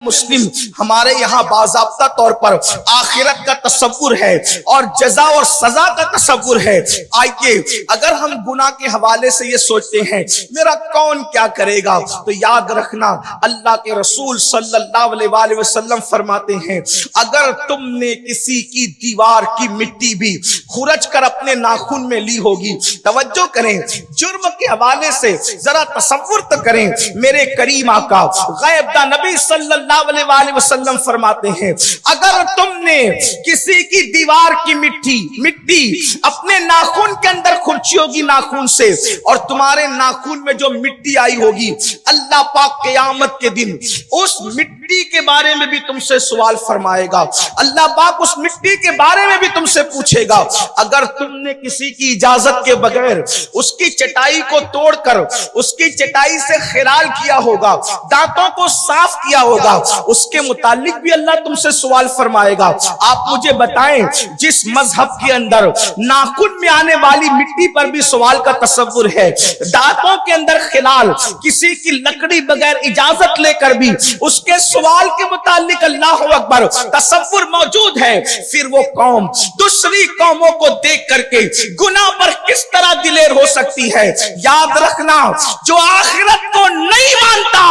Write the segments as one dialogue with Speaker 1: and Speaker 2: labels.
Speaker 1: مسلم ہمارے یہاں باضابطہ طور پر آخرت کا تصور ہے اور جزا اور سزا کا تصور ہے۔ آئیے اگر ہم گناہ کے حوالے سے یہ سوچتے ہیں میرا کون کیا کرے گا، تو یاد رکھنا اللہ کے رسول صلی اللہ علیہ وآلہ وسلم فرماتے ہیں اگر تم نے کسی کی دیوار کی مٹی بھی خرچ کر اپنے ناخن میں لی ہوگی، توجہ کریں جرم کے حوالے سے ذرا تصور تو کریں، میرے کریم آقا غیب دا نبی صلی اللہ علیہ وآلہ وسلم فرماتے ہیں اگر تم نے کسی کی دیوار کی مٹی اپنے ناخن کے اندر کھرچی ہوگی ناخن سے، اور تمہارے ناخن میں جو مٹی آئی ہوگی، اللہ پاک قیامت کے دن اس مٹی کے بارے میں بھی تم سے سوال فرمائے گا، اللہ پاک اس مٹی کے بارے میں بھی تم سے پوچھے گا۔ اگر تم نے کسی کی اجازت کے بغیر اس کی چٹائی کو توڑ کر اس کی چٹائی سے خلال کیا ہوگا، دانتوں کو صاف کیا ہوگا، اس کے متعلق بھی اللہ تم سے سوال فرمائے گا۔ آپ مجھے بتائیں جس مذہب کے اندر ناخن میں آنے والی مٹی پر بھی سوال کا تصور ہے، دانتوں کے اندر خلال کسی کی لکڑی بغیر اجازت لے کر بھی اس کے سوال کے متعلق اللہ اکبر تصور موجود ہے، پھر وہ قوم دوسری قوموں کو دیکھ کر کے گناہ پر کس طرح دلیر ہو سکتی ہے۔ یاد رکھنا جو آخرت کو نہیں مانتا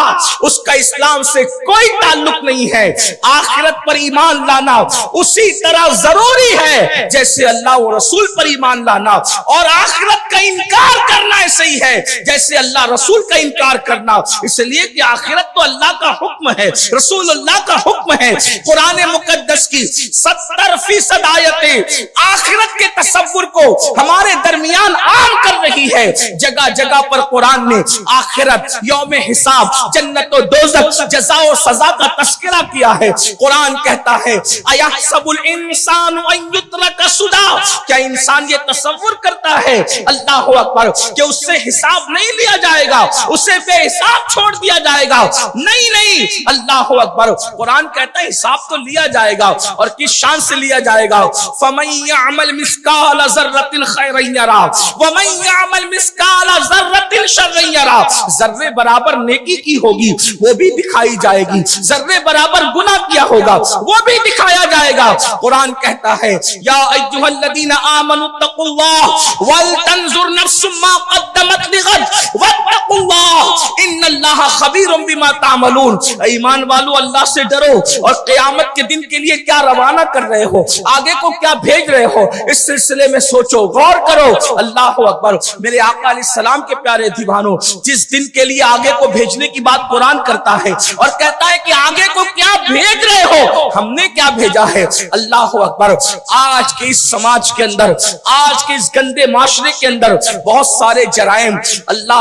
Speaker 1: اس کا اسلام سے کوئی تعلق نہیں ہے۔ آخرت پر ایمان لانا اسی طرح ضروری ہے جیسے اللہ و رسول پر ایمان لانا، اور آخرت کا انکار کرنا ایسے ہی ہے جیسے اللہ رسول کا انکار کرنا، اس لیے کہ آخرت تو اللہ کا حکم ہے، رسول اللہ کا حکم ہے۔ قرآن مقدس کی 70% آیتیں آخرت کے تصور کو ہمارے درمیان عام کر رہی ہے۔ جگہ جگہ پر قرآن نے آخرت، یوم حساب، جنت و دوزخ، جزا و سزا کا تذکرہ کیا ہے۔ قرآن کہتا ہے اَيَحْسَبُ الْإِنسَانُ أَن يُتْرَكَ سُدًى، کیا انسان یہ تصور کرتا ہے اللہ اکبر کہ اس سے حساب نہیں لیا جائے گا، اسے بے حساب چھوڑ دیا جائے گا؟ نہیں، اللہ اکبر۔ قرآن کہتا ہے حساب تو لیا جائے گا، اور کس شان سے لیا جائے گا؟ فَمَن يَعْمَلْ مِثْقَالَ ذَرَّةٍ خَيْرًا يَرَهُ وَمَن يَعْمَلْ مِثْقَالَ ذَرَّةٍ شَرًّا يَرَهُ، ذرے برابر نیکی کی ہوگی وہ بھی دکھائی جائے گی، ذرے برابر گناہ کیا ہوگا وہ بھی دکھایا جائے گا۔ قرآن کہتا ہے یا ایھا الذین آمنوا اتقوا اللہ ولتنظر نفس ما قدمت لغد واتقوا اللہ ان اللہ خبیر بما تعملون۔ ایمان والو اللہ سے ڈرو اور قیامت کے دن کے لیے کیا روانہ کر رہے ہو، آگے کو کیا بھیج رہے ہو، اس سلسلے میں سوچو، غور کرو۔ اللہ اکبر۔ میرے آقا علیہ السلام کے پیارے دیوانوں، جس دن کے لیے آگے کو بھیجنے کی بات قرآن کرتا ہے اور کہتا ہے کہ آگے کو کیا بھیج رہے ہو، ہم نے کیا بھیجا ہے۔ اللہ اکبر۔ آج کے اس سماج کے اندر، آج کے اس گندے معاشرے کے اندر بہت سارے جرائم اللہ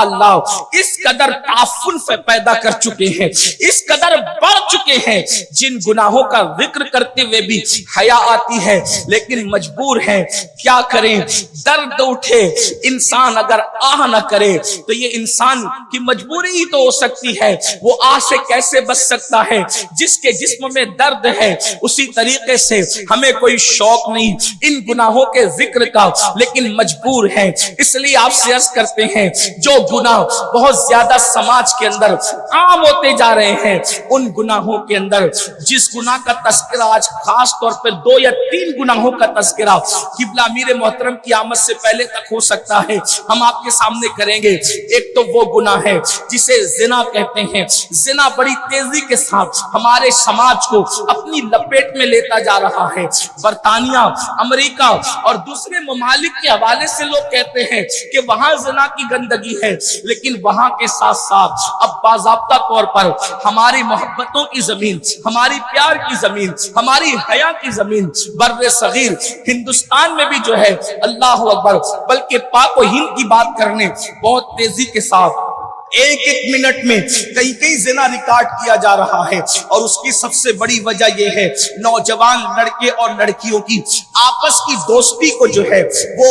Speaker 1: اس قدر تعفن پیدا کر چکے ہیں، اس قدر بڑھ چکے ہیں، جن گناہوں کا ذکر کرتے ہوئے بھی حیا آتی ہے لیکن مجبور ہیں، کیا کریں؟ درد اٹھے انسان اگر آہ نہ کرے تو یہ انسان کی مجبوری ہی تو ہو سکتی ہے۔ وہ آہ سے کیسے بچ سکتا ہے؟ جس کے جسم میں درد ہے اسی طریقے سے ہمیں کوئی شوق نہیں ان گناہوں کے ذکر کا، لیکن مجبور ہیں۔ اس لیے آپ سے عرض کرتے ہیں جو گناہ بہت زیادہ سماج کے اندر عام ہوتے جا رہے ہیں، ان گناہوں کے اندر جس گناہ کا تذکرہ آج خاص طور پر 2 یا 3 گناہوں کا تذکرہ قبلہ امیر محترم کی آمد سے پہلے تک ہو سکتا ہے، ہم آپ کے سامنے کریں گے۔ ایک تو وہ گناہ ہے جسے زنا کہتے ہیں۔ زنا بڑی تیزی کے ساتھ ہمارے سماج کو اپنی لپیٹ میں لیتا جا رہا ہے۔ برطانیہ، امریکہ اور دوسرے ممالک کے حوالے سے لوگ کہتے ہیں کہ وہاں زنا کی گندگی ہے، لیکن وہاں کے ساتھ ساتھ اب باضابطہ طور پر ہماری محبتوں کی زمین، ہماری پیار کی زمین، ہماری حیا کی زمین بر صغیر ہندوستان میں بھی جو ہے اللہ اکبر، بلکہ پاک و ہند کی بات کرنے بہت تیزی کے ساتھ ایک منٹ میں کئی زنا ریکارڈ کیا جا رہا ہے، اور اس کی سب سے بڑی وجہ یہ ہے نوجوان لڑکے اور لڑکیوں کی آپس کی دوستی کو جو ہے وہ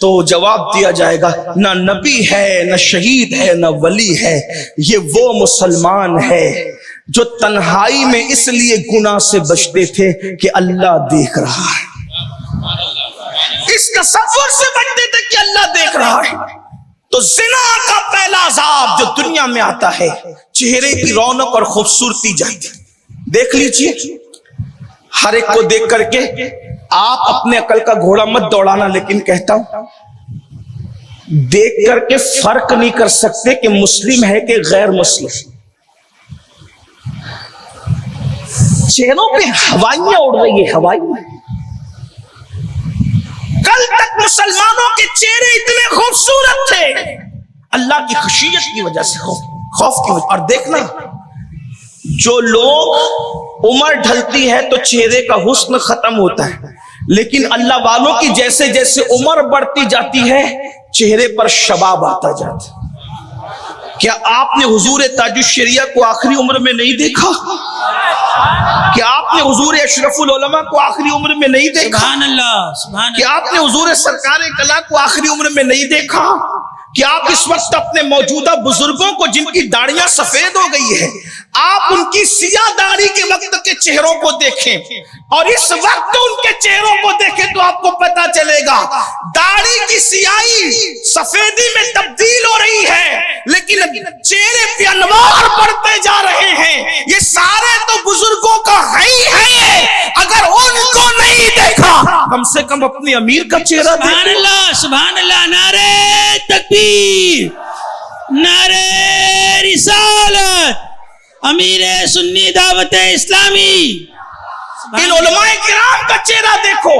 Speaker 1: تو جواب دیا جائے گا نہ نبی ہے نہ شہید ہے نہ ولی ہے، یہ وہ مسلمان ہے جو تنہائی میں اس لیے گناہ سے بچتے تھے کہ اللہ دیکھ رہا ہے، اس تصور سے بچتے تھے کہ اللہ دیکھ رہا ہے۔ تو زنا کا پہلا عذاب جو دنیا میں آتا ہے، چہرے کی رونق اور خوبصورتی جاتی۔ دیکھ لیجئے، ہر ایک کو دیکھ کر کے آپ اپنے عقل کا گھوڑا مت دوڑانا، لیکن کہتا ہوں دیکھ کر کے فرق نہیں کر سکتے کہ مسلم ہے کہ غیر مسلم۔ چہروں پہ ہوائیاں اڑ رہی ہے، ہوائیاں۔ کل تک مسلمانوں کے چہرے اتنے خوبصورت تھے، اللہ کی خشیت کی وجہ سے، خوف کی وجہ۔ اور دیکھنا، جو لوگ عمر ڈھلتی ہے تو چہرے کا حسن ختم ہوتا ہے، لیکن اللہ والوں کی جیسے جیسے عمر بڑھتی جاتی ہے چہرے پر شباب آتا جاتا ہے۔ کیا آپ نے حضور تاج الشریعہ کو آخری عمر میں نہیں دیکھا؟ کیا آپ نے حضور اشرف العلماء کو آخری عمر میں نہیں دیکھا؟
Speaker 2: سبحان اللہ، سبحان اللہ۔
Speaker 1: کیا آپ نے حضور سرکار کلا کو آخری عمر میں نہیں دیکھا؟ کہ آپ اس وقت اپنے موجودہ بزرگوں کو جن کی داڑیاں سفید ہو گئی ہے، آپ ان کی سیاہ داڑھی کے وقت کے چہروں کو دیکھیں اور اس وقت ان کے چہروں کو دیکھیں تو آپ کو پتا چلے گا داڑھی کی سیاہی سفیدی میں تبدیل ہو رہی ہے، لیکن چہرے پہ انوار بڑھتے جا رہے ہیں۔ یہ سارے تو بزرگوں کا ہی ہے، اگر ان کو نہیں دیکھا کم سے کم اپنے امیر کا چہرہ دیکھیں۔
Speaker 2: سبحان اللہ، سبحان اللہ، نعرہ تکبیر، نعرہ رسالت، امیر سنی دعوت اسلامی۔
Speaker 1: ان علماء کرام کا چہرہ دیکھو،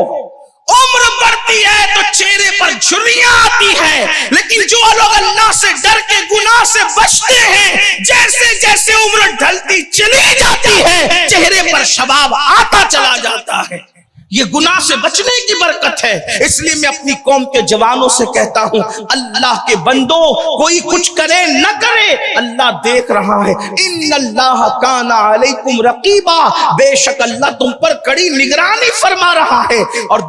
Speaker 1: عمر بڑھتی ہے تو چہرے پر جھریاں آتی ہے، لیکن جو لوگ اللہ سے ڈر کے گناہ سے بچتے ہیں، جیسے جیسے عمر ڈھلتی چلی جاتی ہے چہرے پر شباب آتا چلا جاتا ہے۔ یہ گناہ سے بچنے کی برکت ہے۔ اس لیے میں اپنی قوم کے جوانوں سے کہتا ہوں، اللہ کے بندوں، کوئی کچھ کرے نہ کرے اللہ دیکھ رہا ہے۔ ان اللہ کان علیکم رقیبا، بے شک اللہ تم پر کڑی نگرانی فرما رہا ہے۔ اور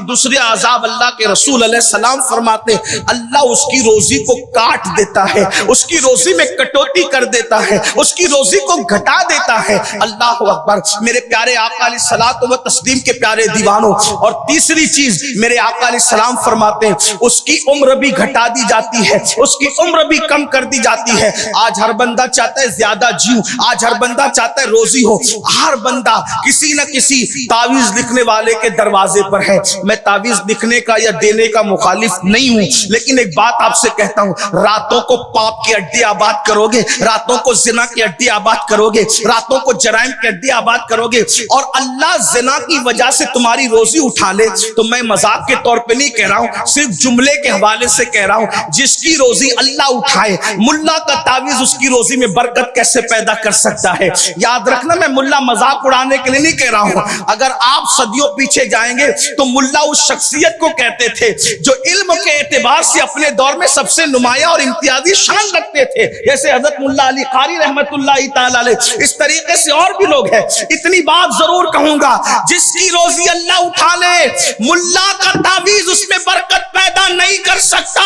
Speaker 1: دوسری عذاب اللہ کے رسول علیہ السلام فرماتے، اللہ اس کی روزی کو کاٹ دیتا ہے، اس کی روزی میں کٹوتی کر دیتا ہے، اس کی روزی کو گھٹا دیتا ہے۔ اللہ اکبر۔ میرے پیارے آقا علیہ الصلوۃ والتسلیم کے پیارے دیوانوں، اور تیسری چیز میرے آقا علیہ السلام فرماتے ہیں اس کی عمر بھی گھٹا دی جاتی ہے، اس کی عمر بھی کم کر دی جاتی ہے۔ آج ہر بندہ چاہتا ہے زیادہ جیوں، آج ہر بندہ چاہتا ہے روزی ہو، ہر بندہ کسی نہ کسی تعویذ لکھنے والے کے دروازے پر ہے۔ میں تعویذ لکھنے کا یا دینے کا مخالف نہیں ہوں، لیکن ایک بات آپ سے کہتا ہوں، راتوں کو پاپ کی اڈے آباد کرو گے، راتوں کو زنا کی اڈے آباد کرو گے، راتوں کو جرائم کی اڈے آباد کرو گے، اور اللہ زنا کی وجہ سے تمہاری روزی اٹھا لے، تو میں مذاق کے طور پہ نہیں کہہ رہا ہوں، صرف جملے کے حوالے سے کہہ رہا ہوں، جس کی روزی اللہ اٹھائے، ملا کا تعویذ اس کی روزی میں برکت کیسے پیدا کر سکتا ہے؟ یاد رکھنا، میں ملا مذاق اڑانے کے لیے نہیں کہہ رہا ہوں۔ اگر آپ صدیوں پیچھے جائیں گے تو ملا اس شخصیت کو کہتے تھے جو علم کے اعتبار سے اپنے دور میں سب سے نمایاں اور امتیازی شان رکھتے تھے، جیسے حضرت ملا علی قاری رحمت اللہ تعالی علیہ۔ اس طریقے سے اور بھی لوگ ہیں۔ اتنی بات ضرور کہوں گا، جس کی روزی اللہ اٹھا لے، ملا کا تعویذ اس میں برکت پیدا نہیں کر سکتا۔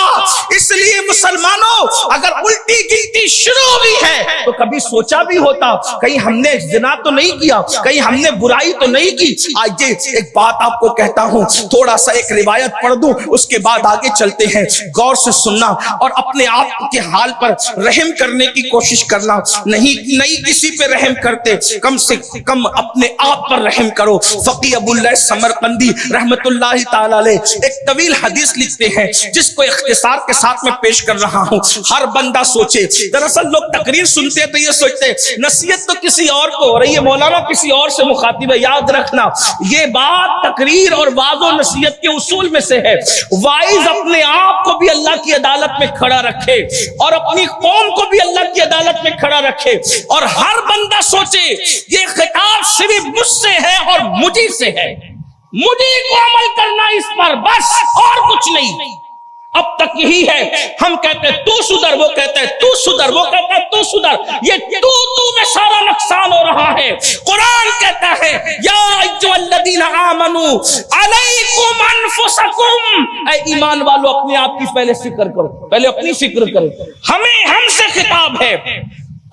Speaker 1: اس لیے مسلمانوں، اگر الٹی گنتی شروع ہوئی ہے تو کبھی سوچا بھی ہوتا کہیں ہم نے زنا تو نہیں کیا، کہیں ہم نے برائی تو نہیں کی۔ آئیے ایک بات آپ کو کہتا ہوں، تھوڑا سا ایک روایت پڑھ دوں، اس کے بعد آگے چلتے ہیں۔ غور سے سننا اور اپنے آپ کے حال پر رحم کرنے کی کوشش کرنا۔ نہیں کسی پہ رحم کرتے، کم سے کم اپنے آپ پر رحم کرو۔ فقی ابو اللہ سمرقندی رحمت اللہ تعالی علیہ ایک طویل حدیث لکھتے ہیں، جس کو اختصار کے ساتھ میں پیش کر رہا ہوں۔ ہر بندہ سوچے، دراصل لوگ تقریر سنتے تو یہ سوچتے نصیحت تو کسی اور کو ہو رہی ہے، مولانا کسی اور سے مخاطب ہے۔ یاد رکھنا، یہ بات تقریر اور وعظ و نصیحت کے اصول میں سے ہے۔ وائز اپنے آپ کو بھی اللہ کی عدالت میں کھڑا رکھے اور اپنی قوم کو بھی اللہ کی عدالت میں کھڑا رکھے، اور ہر بندہ سوچے یہ خطاب صرف مجھ سے ہے اور مجھے سے ہے، مجھے کو عمل کرنا اس پر، بس اور کچھ نہیں۔
Speaker 3: اب تک یہی ہے، ہم کہتے ہیں تو سدھر، وہ کہتا ہے تو سدھر، وہ کہتا ہے تو سدھر، یہ تو میں سارا نقصان ہو رہا ہے۔ قرآن کہتا ہے یا ایھا الذین آمنوا علیکم انفسکم، اے ایمان والو اپنے آپ کی پہلے فکر کرو، پہلے اپنی فکر کرو۔ ہم سے خطاب ہے،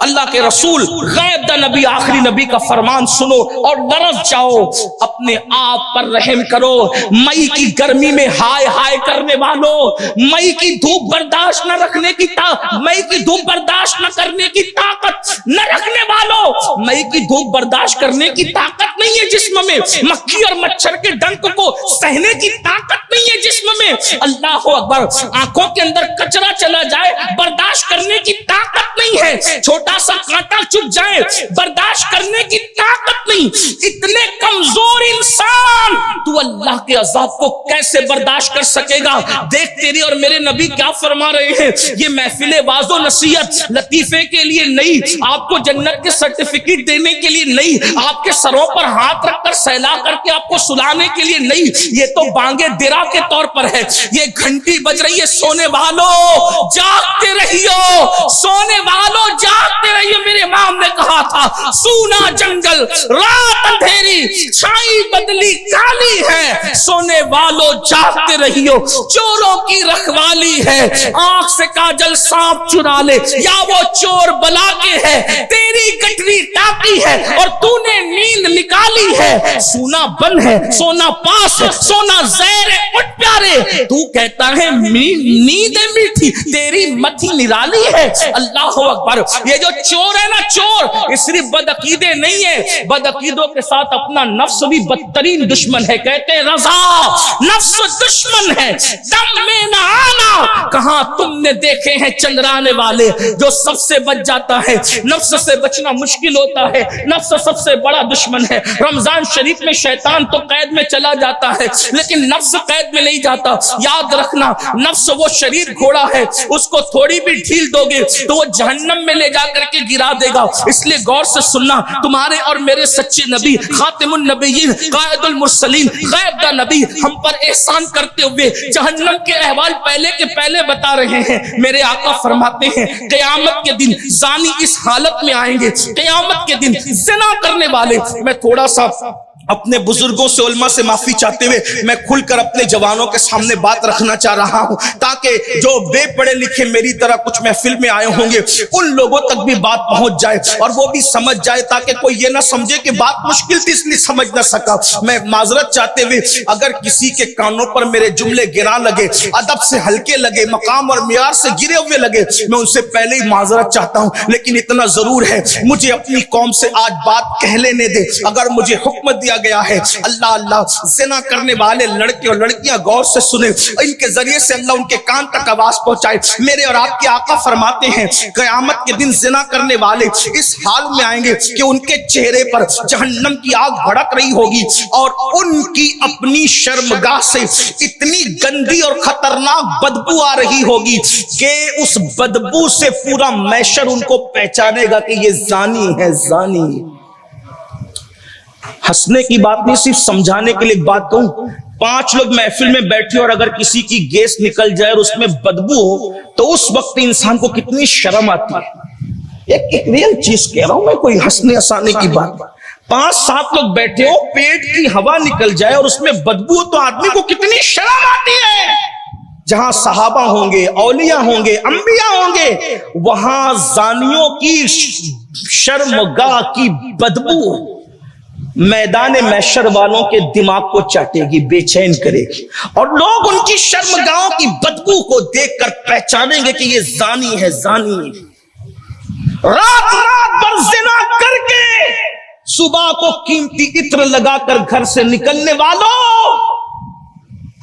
Speaker 3: اللہ کے رسول غیب دا نبی، آخری نبی کا فرمان سنو اور لرز جاؤ، اپنے آپ پر رحم کرو۔ مئی کی گرمی میں ہائے ہائے کرنے والوں، مئی کی دھوپ برداشت نہ رکھنے کی مئی کی دھوپ برداشت نہ کرنے کی طاقت نہ رکھنے والوں، مئی کی دھوپ برداشت کرنے کی طاقت نہیں ہے جسم میں، مکھی اور مچھر کے ڈنک کو سہنے کی طاقت نہیں ہے جسم میں، اللہ اکبر، آنکھوں کے اندر کچرا چلا جائے برداشت کرنے کی طاقت نہیں ہے، چھوٹا سا کانٹا چپ جائے برداشت کرنے کی طاقت نہیں۔ اتنے کمزور انسان تو اللہ کے عذاب کو کیسے برداشت کر سکے گا؟ دیکھ تیری اور میرے نبی کیا فرما رہے ہیں، یہ محفل واعظ و نصیحت لطیفے کے لیے نہیں، آپ کو جنت کے سرٹیفکیٹ دینے کے لیے نہیں، آپ کے سروں پر ہاتھ رکھ کر سہلا کر کے آپ کو سلانے کے لیے نہیں، یہ تو بانگے درا کے طور پر ہے۔ یہ گھنٹی بج رہی ہے، سونے والوں جاگتے رہیو، سونے والوں جاگتے رہیو۔ میرے امام نے کہا تھا سونا جنگل، رات اندھیری، چھائی بدلی کالی ہے، سونے والوں جاگتے رہیو، چوروں کی رکھوالی ہے، آنکھ سے کاجل سانپ چرا لے یا وہ چور بلا کے ہے، تیری گٹری ٹاکی ہے اور تو نے نیند نکالی ہے، سونا بن ہے، سونا پاس ہے، سونا زہر ہے، اٹھ پیارے، تو کہتا ہے نیند میٹھی، تیری متھی نرالی ہے۔ اللہ اکبر، یہ جو چور ہے نا، چور یہ صرف بدعقیدے نہیں ہے، بدعقیدوں کے ساتھ اپنا نفس بھی بدترین دشمن ہے۔ کہتے ہیں رضا نفس دشمن ہے، دم میں نہ آنا۔ کہاں تم نے دیکھے ہیں چندرانے والے جو سب سے بچ جاتا ہے؟ نفس سے بچنا مشکل ہوتا ہے، نفس سب سے بڑا دشمن ہے۔ رمضان شریف میں شیطان تو قید میں چلا جاتا ہے لیکن نفس قید میں نہیں جاتا۔ یاد رکھنا، نفس وہ شریر گھوڑا ہے، اس کو تھوڑی بھی ڈھیل دو گے تو وہ جہنم میں لے جا کر کے گرا دے گا۔ اس لیے غور سے سننا، تمہارے اور میرے سچے نبی، خاتم النبیین، قائد المرسلین، غیب دا نبی ہم پر احسان کرتے ہوئے جہنم کے احوال پہلے کے پہلے بتا رہے ہیں۔ میرے آقا فرماتے ہیں قیامت کے دن زانی اس حالت میں آئیں گے، قیامت کے دن زنا کرنے والے۔ میں تھوڑا سا اپنے بزرگوں سے، علماء سے معافی چاہتے ہوئے میں کھل کر اپنے جوانوں کے سامنے بات رکھنا چاہ رہا ہوں تاکہ جو بے پڑھے لکھے میری طرح کچھ محفل میں آئے ہوں گے ان لوگوں تک بھی بات پہنچ جائے اور وہ بھی سمجھ جائے، تاکہ کوئی یہ نہ سمجھے کہ بات مشکل تھی اس لیے سمجھ نہ سکا۔ میں معذرت چاہتے ہوئے اگر کسی کے کانوں پر میرے جملے گرا لگے، ادب سے ہلکے لگے، مقام اور معیار سے گرے ہوئے لگے، میں ان سے پہلے ہی معذرت چاہتا ہوں، لیکن اتنا ضرور ہے مجھے اپنی قوم سے آج بات کہہ لینے دے۔ اگر مجھے حکم دیا گیا ہے اللہ اللہ زنا کرنے والے لڑکے اور لڑکیاں غور سے سنیں، ان کے ذریعے سے اللہ ان کے کان تک آواز پہنچائے۔ میرے اور آپ کے آقا فرماتے ہیں قیامت کے دن زنا کرنے والے اس حال میں آئیں گے کہ ان کے چہرے پر جہنم کی آگ بھڑک رہی ہوگی اور ان کی اپنی شرمگاہ سے اتنی گندی اور خطرناک بدبو آ رہی ہوگی کہ اس بدبو سے پورا محشر ان کو پہچانے گا کہ یہ زانی ہے، زانی۔ ہنسنے کی بات نہیں، صرف سمجھانے کے لیے ایک بات کہوں، 5 لوگ محفل میں بیٹھے اور اگر کسی کی گیس نکل جائے اور اس میں بدبو ہو تو اس وقت انسان کو کتنی شرم آتی ہے۔ ایک ریئل چیز کہہ رہا ہوں میں، کوئی ہنسنے ہنسانے کی بات۔ 5-7 لوگ بیٹھے ہو، پیٹ کی ہوا نکل جائے اور اس میں بدبو ہو تو آدمی کو کتنی شرم آتی ہے۔ جہاں صحابہ ہوں گے، اولیاء ہوں گے، انبیاء ہوں گے، وہاں زانیوں کی شرمگاہ کی بدبو میدان محشر والوں کے دماغ کو چاٹے گی، بے چین کرے گی، اور لوگ ان کی شرمگاہوں کی بدبو کو دیکھ کر پہچانیں گے کہ یہ زانی ہے، زانی۔ رات بھر زنا کر کے صبح کو قیمتی عطر لگا کر گھر سے نکلنے والوں،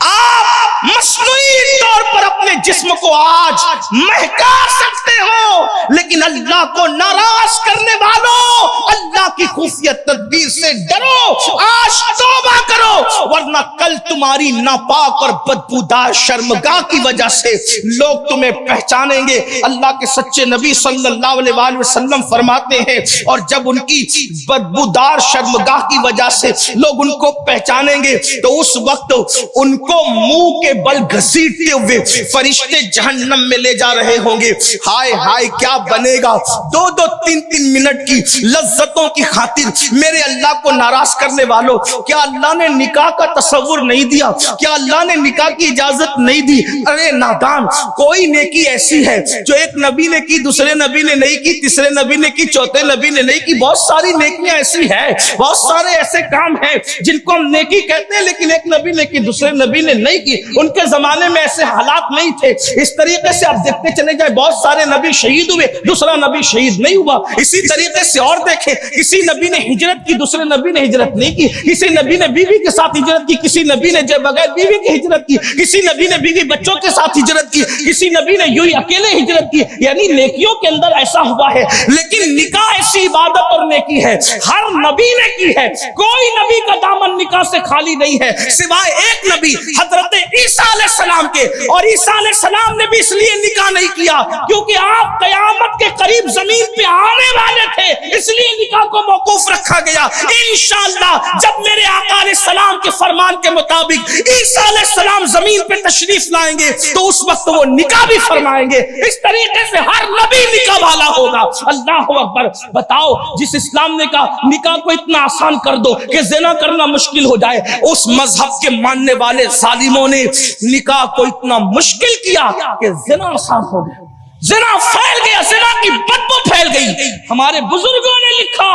Speaker 3: آپ مصنوعی طور پر اپنے جسم کو آج مہکا سکتے ہو، لیکن اللہ کو ناراض کرنے والوں اللہ کی خفیہ تدبیر سے ڈرو، آج توبہ کرو، ورنہ
Speaker 1: کل تمہاری ناپاک اور بدبودار شرمگاہ کی وجہ سے لوگ تمہیں پہچانیں گے. اللہ کے سچے نبی صلی اللہ علیہ وآلہ وسلم فرماتے ہیں اور جب ان کی بدبودار شرمگاہ کی وجہ سے لوگ ان کو پہچانیں گے تو اس وقت ان کو منہ کے بل گھسیٹتے ہوئے فرشتے جہنم میں لے جا رہے ہوں گے. ہائے ہائے کیا بنے گا. 2-2 منٹ کی لذتوں کی خاطر میرے اللہ کو ناراض کرنے والوں, کیا اللہ نے نکاح کا تصور نہیں دیا؟ کیا اللہ نے نکاح کی اجازت نہیں دی؟ ارے نادان, کوئی نیکی ایسی ہے جو ایک نبی نے کی, دوسرے نبی نے نہیں کی, تیسرے نبی نے کی, چوتھے نبی نے نہیں کی. بہت ساری نیکیاں ایسی ہیں, بہت سارے ایسے کام ہیں جن کو ہم نیکی کہتے ہیں لیکن ایک نبی نے کی, دوسرے نبی نے نہیں کی. ان کے زمانے میں ایسے حالات نہیں تھے. اس طریقے سے آپ دیکھتے چلے جائیں, بہت سارے نبی شہید ہوئے, دوسرا نبی شہید نہیں ہوا. اسی طریقے سے اور دیکھیں, کسی نبی نے ہجرت کی, دوسرے نبی نے ہجرت نہیں کی. کسی نبی نے بیوی کے ساتھ ہجرت کی, کسی نبی نے بغیر بیوی کے ہجرت کی, کسی نبی نے بیوی بچوں کے ساتھ ہجرت کی, کسی نبی نے یوں ہی اکیلے ہجرت کی. یعنی نیکیوں کے اندر ایسا ہوا ہے. لیکن نکاح ایسی عبادت اور نیکی ہے ہر نبی نے کی ہے. کوئی نبی کا دامن نکاح سے خالی نہیں ہے سوائے ایک نبی حضرت عیسیٰ علیہ السلام کے. اور عیسیٰ علیہ السلام نے بھی اس لیے نکاح نہیں کیا کیونکہ آپ قیامت کے قریب زمین پہ آنے والے تھے, اس لیے نکاح کو موقوف رکھا گیا. انشاءاللہ جب میرے آقا علیہ السلام کے فرمان کے مطابق عیسیٰ علیہ السلام زمین پہ تشریف لائیں گے تو اس وقت وہ نکاح بھی فرمائیں گے. اس طریقے سے ہر نبی نکاح والا ہوگا. اللہ اکبر. بتاؤ, جس اسلام نے کہا نکاح کو اتنا آسان کر دو کہ زنا کرنا مشکل ہو جائے, اس مذہب کے ماننے والے ظالموں نے نکاح کو اتنا مشکل کیا کہ زنا آسان ہو گیا. زنا پھیل گیا, زنا کی بدبو پھیل گئی. ہمارے بزرگوں نے لکھا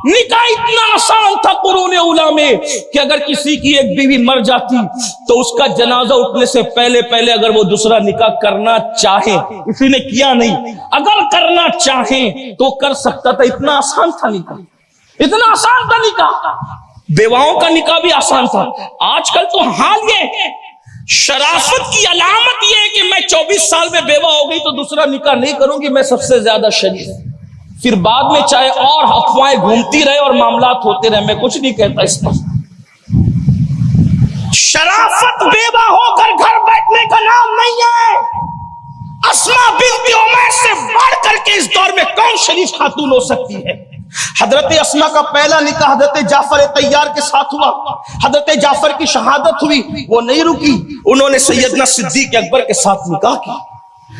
Speaker 1: نکاح اتنا آسان تھا قرون اولیٰ میں کہ اگر کسی کی ایک بیوی مر جاتی تو اس کا جنازہ اٹھنے سے پہلے اگر وہ دوسرا نکاح کرنا چاہے, کسی نے کیا نہیں, اگر کرنا چاہیں تو کر سکتا تھا. اتنا آسان تھا نکاح, اتنا آسان تھا نکاح. بیواؤں کا نکاح بھی آسان تھا. آج کل تو حال یہ شرافت کی علامت یہ ہے کہ میں 24 سال میں بیوہ ہو گئی تو دوسرا نکاح نہیں کروں گی, میں سب سے زیادہ شریف. پھر بعد میں چاہے اور افواہیں گھومتی رہے اور معاملات ہوتے رہے, میں کچھ نہیں کہتا اس پر. شرافت بیوہ ہو کر گھر بیٹھنے کا نام نہیں ہے. اسماء بنت عمیس سے بڑھ کر کے اس دور میں کون شریف خاتون ہو سکتی ہے؟ حضرت اسماء کا پہلا نکاح حضرت جعفر طیار کے ساتھ ہوا. حضرت جعفر کی شہادت ہوئی, وہ نہیں رکی, انہوں نے سیدنا صدیق اکبر کے ساتھ نکاح کیا.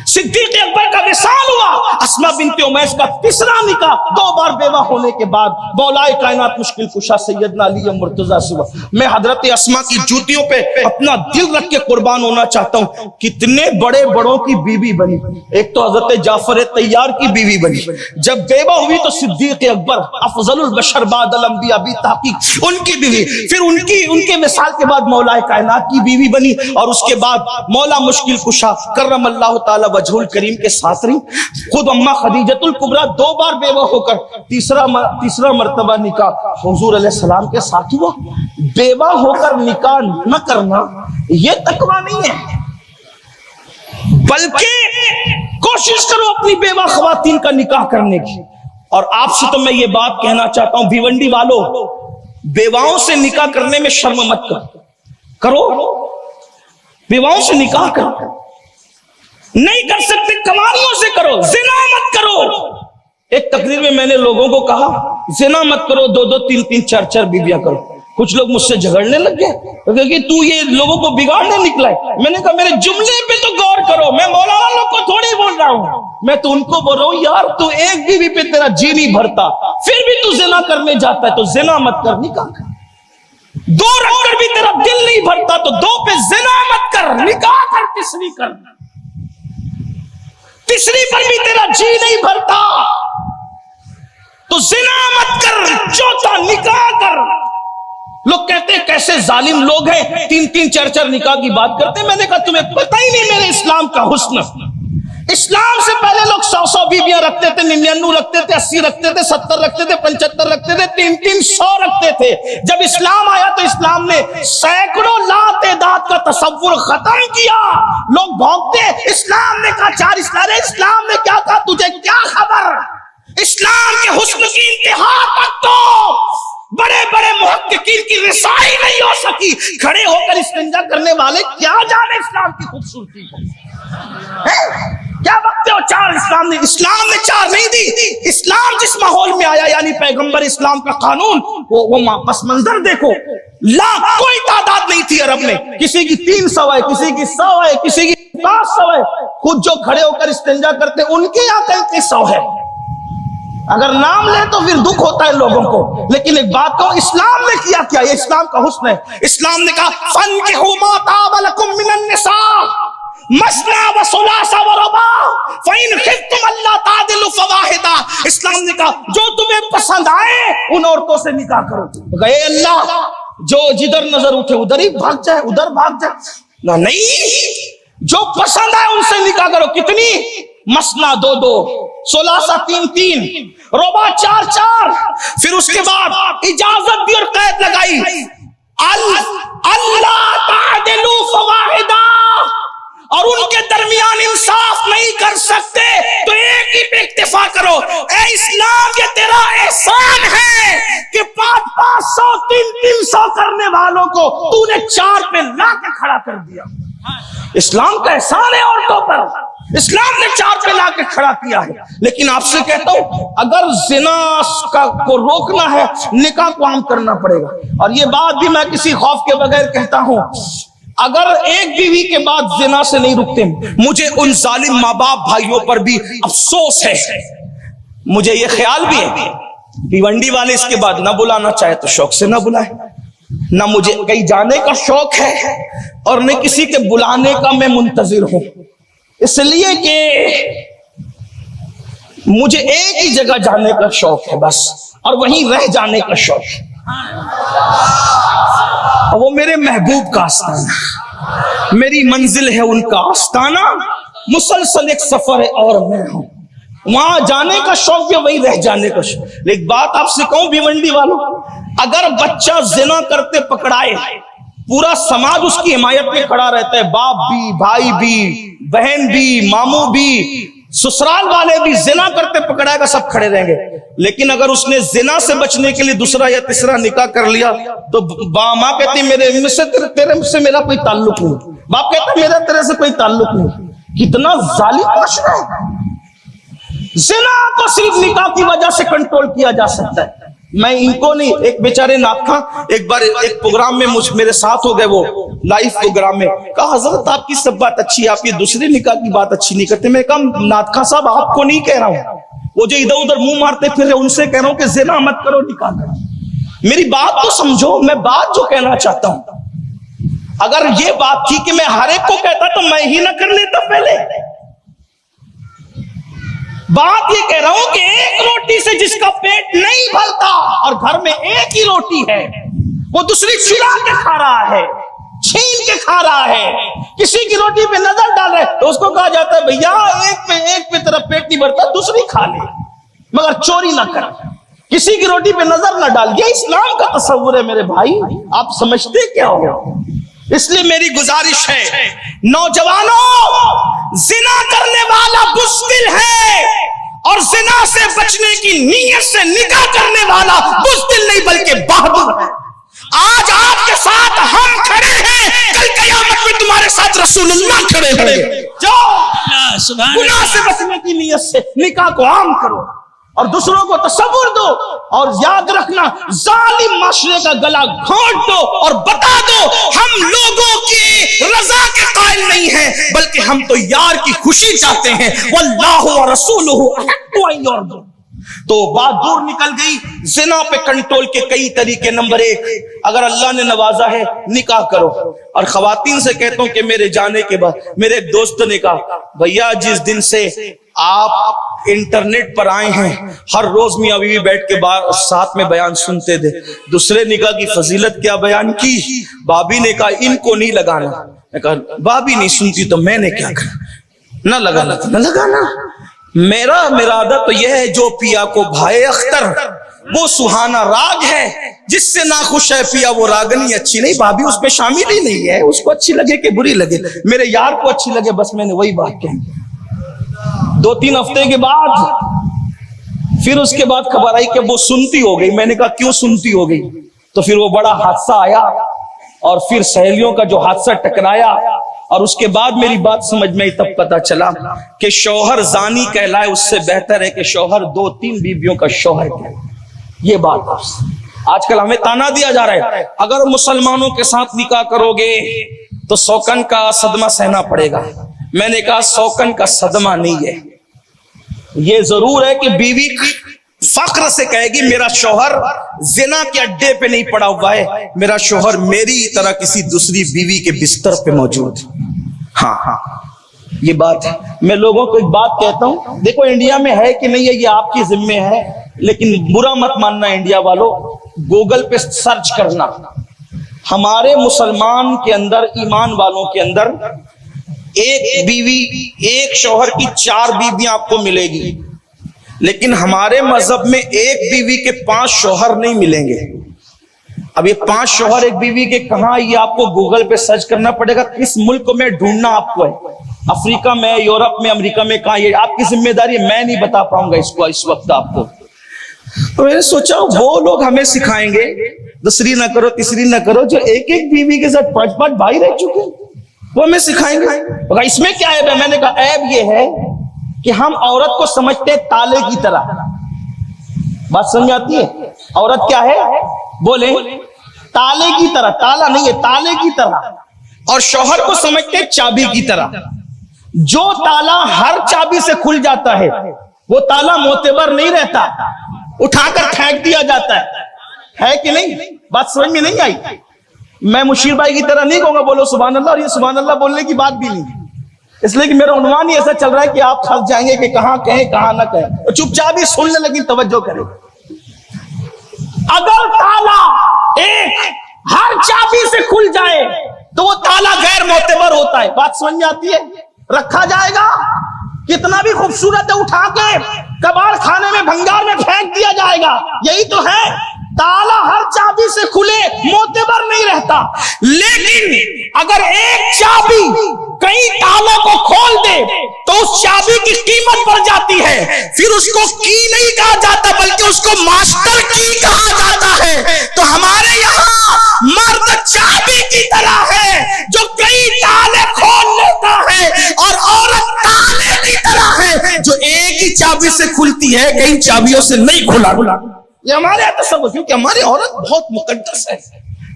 Speaker 1: صدیق اکبر کا وصال ہوا. اسماء بنت عمیس کا تیسرا نکاح 2 بار بیوہ ہونے کے بعد مولا کائنات مشکل کشا سیدنا علی مرتضیٰ سے ہوا. میں حضرت اسماء کی جوتیوں پہ اپنا دل رکھ کے قربان ہونا چاہتا ہوں. کتنے بڑے بڑوں کی بیوی بنی. ایک تو حضرت جعفر طیار کی بیوی بنی, جب بیوہ ہوئی تو صدیق اکبر افضل البشر بعد الانبیاء بھی تحقیق ان کی بیوی, پھر ان کے وصال کے بعد مولا کائنات کی بیوی بنی, اور اس کے بعد مولا مشکل کشا کرم اللہ تعالی وجہ الکریم کے ساتھ رہی. خود اماں خدیجۃ الکبریٰ 2 بار بیوہ ہو کر تیسرا مرتبہ نکاح حضور علیہ السلام کے ساتھ ہوا. بیوہ ہو کر نکاح نہ کرنا یہ تقویٰ نہیں ہے, بلکہ کوشش کرو اپنی بیوہ خواتین کا نکاح کرنے کی. اور آپ سے تو میں یہ بات کہنا چاہتا ہوں, بھیونڈی والوں, بیواؤں سے نکاح کرنے میں شرم مت کرو. بیواؤں سے نکاح کرو, نہیں کر سکتے کمانیوں سے کرو, زنا مت کرو. ایک تقریر میں نے لوگوں کو کہا زنا مت کرو, 2-2, 3-3, 4-4 بیویاں کرو. کچھ لوگ مجھ سے جھگڑنے لگ گئے کہ تو یہ لوگوں کو بگاڑنے نکلا ہے. میں نے کہا میرے جملے پہ تو غور کرو, میں مولانا لوگ کو تھوڑی بول رہا ہوں, میں تو ان کو بول رہا ہوں یار تو ایک بیوی پہ تیرا جی نہیں بھرتا پھر بھی تو زنا کرنے جاتا ہے, تو زنا مت کر, نکاح کر. 2 رکھ کر بھی تیرا دل نہیں بھرتا تو 2 پہ زنا مت کر, نکاح کر. تیسری پر بھی تیرا جی نہیں بھرتا تو زنا مت کر, 4تھا نکاح کر. لوگ کہتے ہیں کیسے ظالم لوگ ہیں, 3-3, 4-4 نکاح کی بات کرتے ہیں. میں نے کہا تمہیں پتہ ہی نہیں میرے اسلام کا حسن. اسلام سے پہلے لوگ 100 بیویاں رکھتے تھے, 99 رکھتے تھے, 80 رکھتے تھے, 70 رکھتے تھے, 75 رکھتے تھے, 300 رکھتے تھے. جب اسلام آیا تو اسلام نے سینکڑوں لا تعداد کا تصور ختم کیا. لوگ بھونکتے, اسلام نے کہا 4 اسلام نے کیا کہا, تجھے کیا خبر. اسلام کے حسن کی انتہا تک تو
Speaker 3: بڑے بڑے محققین کی رسائی نہیں ہو سکی. کھڑے ہو کر استنجا کرنے والے کیا جانے اسلام کی خوبصورتی کو. کیا بکتے ہو؟ چار اسلام نے چار نہیں دی. اسلام جس ماحول میں آیا یعنی پیغمبر اسلام کا قانون وہ پس منظر دیکھو. کوئی تعداد نہیں تھی عرب میں. کسی کی 300 ہے, کسی کی 100 ہے, کسی کی 500 ہے. خود جو کھڑے ہو کر استنجا کرتے ان کے یہاں 3300 ہے. اگر نام لے تو پھر دکھ ہوتا ہے لوگوں کو. لیکن ایک بات کہو, اسلام نے کیا کیا؟ یہ اسلام کا حسن ہے. اسلام نے کہا فَانكِحُوا مَا طَابَ لَكُم مِّنَ النِّسَاءِ مَثْنَىٰ وَثُلَاثَ وَرُبَاعَ فَإِنْ خِفْتُمْ أَلَّا تَعْدِلُوا فَوَاحِدَةً. اسلام نے کہا جو تمہیں پسند آئے ان عورتوں سے نکاح کرو. اے اللہ, جو جدھر نظر اٹھے ادھر ہی بھاگ جائے, ادھر بھاگ جائے. نہیں, جو پسند آئے ان سے نکاح کرو. کتنی؟ مثنا 2 ثلاثہ 3 رباع 4. پھر اس کے بعد اجازت دی اور قید لگائی اللہ تعدلوا فواحدہ. اور ان کے درمیان انصاف نہیں کر سکتے تو ایک ہی پہ اکتفا کرو. اے اسلام, یہ تیرا احسان ہے کہ 500 300 کرنے والوں کو تو نے 4 پہ لا کے کھڑا کر دیا. اسلام کا احسان ہے عورتوں پر. اسلام نے 4 پہ لا کے کھڑا کیا ہے. لیکن آپ سے کہتا ہوں, اگر زنا کو روکنا ہے نکاح کو عام کرنا پڑے گا. اور یہ بات بھی میں کسی خوف کے بغیر کہتا ہوں, اگر ایک بیوی کے بعد زنا سے نہیں رکتے, مجھے ان ظالم ماں باپ بھائیوں پر بھی افسوس ہے. مجھے یہ خیال بھی ہے بھیونڈی والے اس کے بعد نہ بلانا چاہے تو شوق سے نہ بلائے. نہ مجھے کہیں جانے کا شوق ہے اور نہ کسی کے بلانے کا میں منتظر ہوں, اس لیے کہ مجھے ایک ہی جگہ جانے کا شوق ہے بس, اور وہیں رہ جانے کا شوق ہے. وہ میرے محبوب کا آستانہ, میری منزل ہے ان کا آستانہ. مسلسل ایک سفر ہے اور میں ہوں, وہاں جانے کا شوق ہے, وہی رہ جانے کا شوق. ایک بات آپ سے کہوں بھیونڈی والوں, اگر بچہ زنا کرتے پکڑائے پورا سماج اس کی حمایت میں کھڑا رہتا ہے. باپ بھی, بھائی بھی, بہن بھی, ماموں بھی, سسرال والے بھی. زنا کرتے پکڑائے گا سب کھڑے رہیں گے. لیکن اگر اس نے زنا سے بچنے کے لیے دوسرا یا تیسرا نکاح کر لیا تو ماں کہتی تیرے سے میرا کوئی تعلق نہیں, باپ کہتا میرا تیرے سے کوئی تعلق نہیں. کتنا ظالم معاشرہ ہے. زنا کو صرف نکاح کی وجہ سے کنٹرول کیا جا سکتا ہے. میں ان کو نہیں, ایک بیچارے ناکھاں ایک بار ایک پروگرام میں میرے ساتھ ہو گئے, وہ لائیو پروگرام میں, کہا حضرت آپ کی سب بات اچھی ہے, آپ یہ دوسری نکاح کی بات اچھی نہیں کرتے. میں کہا ناکھاں صاحب آپ کو نہیں کہہ رہا ہوں, وہ جو ادھر ادھر منہ مارتے پھر رہے ان سے کہہ رہا ہوں کہ زنا مت کرو, نکاح کرو. میری بات تو سمجھو, میں بات جو کہنا چاہتا ہوں, اگر یہ بات تھی کہ میں ہر ایک کو کہتا تو میں ہی نہ کر لیتا پہلے. بات یہ کہہ رہا ہوں کہ ایک روٹی سے جس کا پیٹ نہیں بھرتا اور گھر میں ایک ہی روٹی ہے, وہ دوسری کھلا کے کھا رہا ہے, چھین کے کھا رہا ہے, کسی کی روٹی پہ نظر ڈال رہے تو اس کو کہا جاتا ہے بھیا ایک پہ تیرا پیٹ نہیں بھرتا, دوسری کھا لے مگر چوری نہ کر, کسی کی روٹی پہ نظر نہ ڈال. یہ اسلام کا تصور ہے میرے بھائی, آپ سمجھتے کیا ہو؟ اس لیے میری گزارش ہے نوجوانوں, زنا کرنے والا بزدل ہے اور زنا سے بچنے کی نیت سے نکاح کرنے والا بزدل نہیں بلکہ بہادر ہے. آج آپ کے ساتھ ہم کھڑے ہیں, کل قیامت میں تمہارے ساتھ رسول اللہ کھڑے ہیں. جو گناہ سے بچنے کی نیت سے نکاح کو عام کرو اور دوسروں کو تصور دو, اور یاد رکھنا ظالم معاشرے کا گلا گھونٹ دو اور بتا دو ہم لوگوں کی رضا کے قائل نہیں ہیں بلکہ ہم تو یار کی خوشی چاہتے ہیں. واللہ ورسولہ احق ان یرضوا. تو بات دور نکل گئی. زنا پہ کنٹرول کے کئی طریقے. نمبر 1, اگر اللہ نے نوازا ہے نکاح کرو. اور خواتین سے کہتا ہوں کہ میرے جانے کے بعد میرے ایک دوست نے کہا بھیا جس دن سے آپ انٹرنیٹ پر آئے ہیں ہر روز میاں بیوی بیٹھ کے ساتھ میں بیان سنتے تھے, دوسرے نکاح کی فضیلت کیا بیان کی. بابی نے کہا ان کو نہیں لگانا. میں کہا بابی نہیں سنتی تو میں نے کیا کرنا, نہ لگانا تو نہ لگانا. میرا عادت تو یہ ہے جو پیا کو بھائے اختر وہ سہانا راگ ہے, جس سے ناخوش ہے پیا وہ راگنی اچھی نہیں. بھابھی اس پہ شامل ہی نہیں ہے, اس کو اچھی لگے کہ بری لگے, میرے یار کو اچھی لگے, بس میں نے وہی بات کہی. 2-3 ہفتے کے بعد پھر اس کے بعد خبر آئی کہ وہ سنتی ہو گئی. میں نے کہا کیوں سنتی ہو گئی؟ تو پھر وہ بڑا حادثہ آیا اور پھر سہیلیوں کا جو حادثہ ٹکرایا اور اس کے بعد میری بات سمجھ میں تب پتا چلا کہ شوہر زانی کہلائے اس سے بہتر ہے کہ شوہر 2-3 بیویوں کا شوہر کہلائے. یہ بات آج کل ہمیں تانا دیا جا رہا ہے اگر مسلمانوں کے ساتھ نکاح کرو گے تو سوکن کا صدمہ سہنا پڑے گا. میں نے کہا سوکن کا صدمہ نہیں ہے. یہ ضرور ہے کہ بیوی فخر سے کہے گی میرا شوہر زنا کے اڈے پہ نہیں پڑا ہوا ہے, میرا شوہر میری طرح کسی دوسری بیوی کے بستر پہ موجود. ہاں ہاں یہ بات ہے. میں لوگوں کو ایک بات کہتا ہوں, دیکھو انڈیا میں ہے کہ نہیں ہے یہ آپ کی ذمہ ہے, لیکن برا مت ماننا انڈیا والوں, گوگل پہ سرچ کرنا. ہمارے مسلمان کے اندر, ایمان والوں کے اندر ایک بیوی ایک شوہر کی 4 بیویاں آپ کو ملے گی, لیکن ہمارے مذہب میں ایک بیوی کے 5 شوہر نہیں ملیں گے. اب یہ 5 شوہر ایک بیوی کے کہاں, یہ آپ کو گوگل پہ سرچ کرنا پڑے گا. کس ملک میں ڈھونڈنا آپ کو ہے, افریقہ میں, یورپ میں, امریکہ میں, کہاں, یہ آپ کی ذمہ داری ہے. میں نہیں بتا پاؤں گا اس کو اس وقت آپ کو. تو میں نے سوچا وہ لوگ ہمیں سکھائیں گے دوسری نہ کرو تیسری نہ کرو, جو ایک ایک بیوی کے ساتھ 5 بھائی رہ چکے وہ ہمیں سکھائیں گے. اس میں کیا عیب ہے؟ میں نے کہا عیب یہ ہے کہ ہم عورت کو سمجھتے تالے کی طرح. بات سمجھ آتی ہے؟ عورت کیا ہے بولے, تالے کی طرح. تالا نہیں ہے, تالے کی طرح. اور شوہر کو سمجھتے چابی کی طرح. جو تالا ہر چابی سے کھل جاتا ہے وہ تالا معتبر نہیں رہتا, اٹھا کر پھینک دیا جاتا ہے کہ نہیں؟ بات سمجھ میں نہیں آئی؟ میں مشیر بھائی کی طرح نہیں کہوں گا بولو سبحان اللہ, اور یہ سبحان اللہ بولنے کی بات بھی نہیں, اس لیے کہ میرا عنوان ہی ایسا چل رہا ہے کہ آپ پھنس جائیں گے کہ کہاں کہیں کہاں نہ کہیں. چپ چاپ ہی سننے لگی, توجہ کریں. اگر تالا ایک ہر چابی سے کھل جائے تو وہ تالا غیر معتبر ہوتا ہے. بات سمجھ میں آتی ہے؟ رکھا جائے گا کتنا بھی خوبصورت ہے, اٹھا کے کباڑ خانے میں بھنگار میں پھینک دیا جائے گا. یہی تو ہے, تالا ہر چابی سے کھلے معتبر نہیں رہتا. لیکن اگر ایک چابی کئی تالوں کو کھول دے تو اس چابی کی قیمت بڑھ جاتی ہے. پھر اس کو کی نہیں کہا جاتا بلکہ اس کو ماسٹر کی کہا جاتا ہے. تو ہمارے یہاں مرد چابی کی طرح ہے جو کئی تالے کھول لیتا ہے, اور عورت تالے کی طرح ہے جو ایک ہی چابی سے کھلتی ہے, کئی چابیوں سے نہیں کھلا. یہ ہمارے تصور, کیونکہ ہماری عورت بہت مقدس ہے.